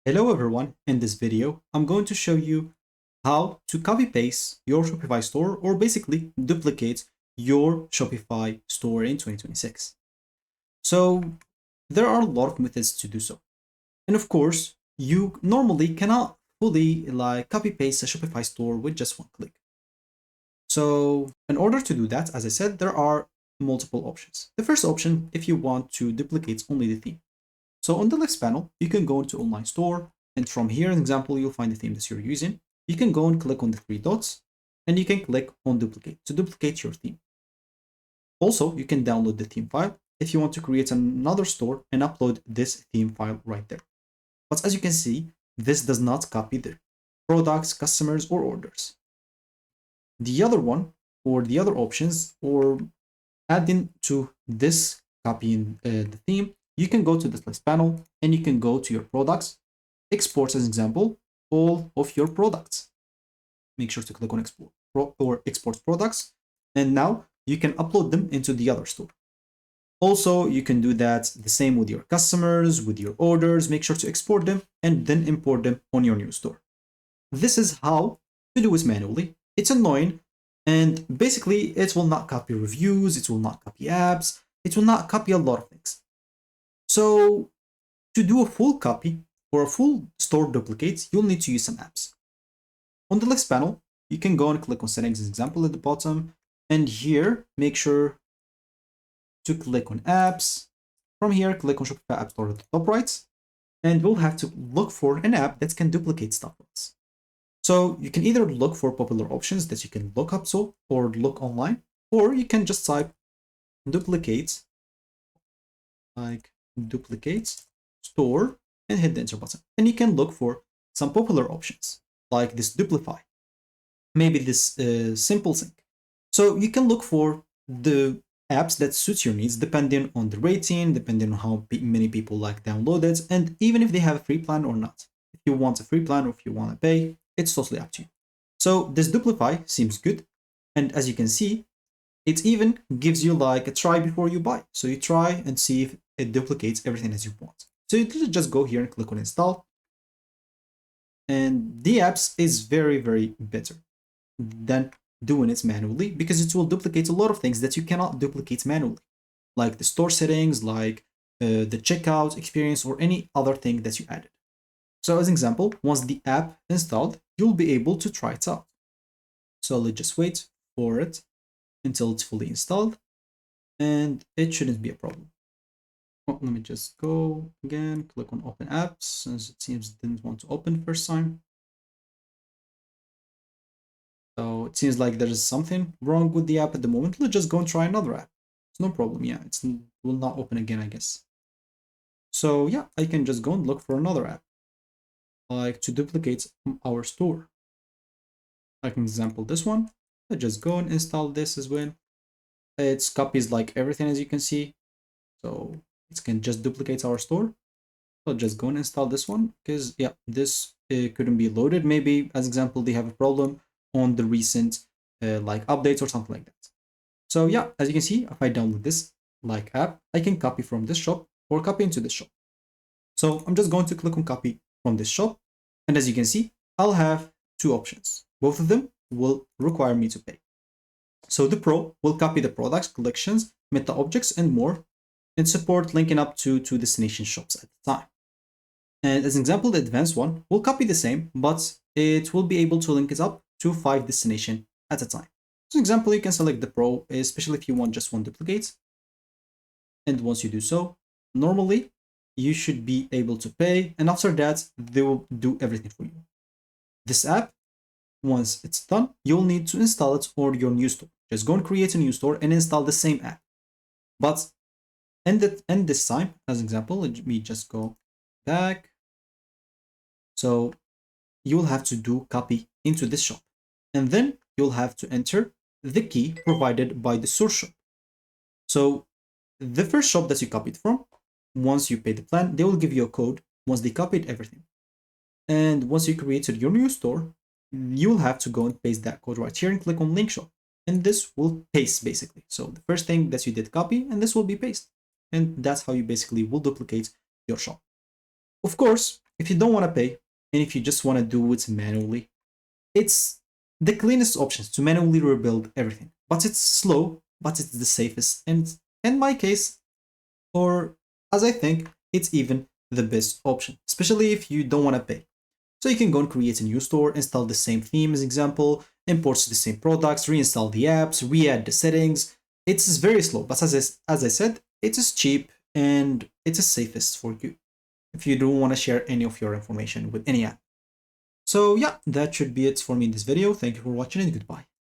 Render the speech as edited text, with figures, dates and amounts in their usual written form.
Hello everyone, in this video I'm going to show you how to copy paste your Shopify store or basically duplicate your Shopify store in 2026. So there are a lot of methods to do so. And of course, you normally cannot fully copy paste a Shopify store with just one click. So in order to do that, as I said, there are multiple options. The first option, if you want to duplicate only the theme. So on the left panel, you can go into online store, and from here, an example, you'll find the theme that you're using. You can go and click on the three dots, and you can click on duplicate to duplicate your theme. Also, you can download the theme file if you want to create another store and upload this theme file right there. But as you can see, this does not copy the products, customers, or orders. The other one, or the other options, or adding to this copying the theme, you can go to the left panel and you can go to your products, export as an example, all of your products. Make sure to click on export or export products. And now you can upload them into the other store. Also, you can do that the same with your customers, with your orders. Make sure to export them and then import them on your new store. This is how to do it manually. It's annoying, and basically it will not copy reviews, it will not copy apps, it will not copy a lot of things. So to do a full copy or a full store duplicate, you'll need to use some apps. On the left panel, you can go and click on settings as example at the bottom, and here make sure to click on apps. From here, click on Shopify App Store at the top right, and we'll have to look for an app that can duplicate stuff for us. So you can either look for popular options that you can look up to or look online, or you can just type duplicate, like duplicate store, and hit the enter button. And you can look for some popular options like this duplify, maybe this simple sync. So you can look for the apps that suits your needs depending on the rating, depending on how many people download it, and even if they have a free plan or not. If you want a free plan or if you want to pay, it's totally up to you. So this duplify seems good, and as you can see, it even gives you a try before you buy. So you try and see if it duplicates everything as you want. So you just go here and click on install, and the apps is very better than doing it manually because it will duplicate a lot of things that you cannot duplicate manually, like the store settings, like the checkout experience, or any other thing that you added. So as an example, once the app installed, you'll be able to try it out. So let's just wait for it until it's fully installed, and it shouldn't be a problem. Oh, let me just go again, click on open apps, since it seems it didn't want to open first time. So it seems like there is something wrong with the app at the moment. Let's just go and try another app. It's no problem. Yeah, it will not open again, I guess. So yeah, I can just go and look for another app, like to duplicate our store. Like an example, this one. Let's just go and install this as well. It copies like everything, as you can see. So it can just duplicate our store. So just go and install this one because yeah, this couldn't be loaded. Maybe as example, they have a problem on the recent updates or something like that. So yeah, as you can see, if I download this app, I can copy from this shop or copy into this shop. So I'm just going to click on copy from this shop. And as you can see, I'll have two options. Both of them will require me to pay. So the Pro will copy the products, collections, meta objects, and more, and support linking up to two destination shops at the time. And as an example, the advanced one will copy the same, but it will be able to link it up to 5 destinations at a time. As an example, you can select the Pro, especially if you want just one duplicate. And once you do so, normally you should be able to pay, and after that, they will do everything for you. This app, once it's done, you'll need to install it on your new store. Just go and create a new store and install the same app. But and this time, as an example, let me just go back. So you'll have to do copy into this shop, and then you'll have to enter the key provided by the source shop. So the first shop that you copied from, once you pay the plan, they will give you a code once they copied everything. And once you created your new store, you'll have to go and paste that code right here and click on link shop. And this will paste basically. So the first thing that you did copy, and this will be paste. And that's how you basically will duplicate your shop. Of course, if you don't want to pay and if you just want to do it manually, it's the cleanest option to manually rebuild everything. But it's slow, but it's the safest. And in my case, or as I think, it's even the best option, especially if you don't want to pay. So you can go and create a new store, install the same theme as example, import the same products, reinstall the apps, re-add the settings. It's very slow, but as I said, it is cheap and it is safest for you if you don't want to share any of your information with any app. So yeah, that should be it for me in this video. Thank you for watching and goodbye.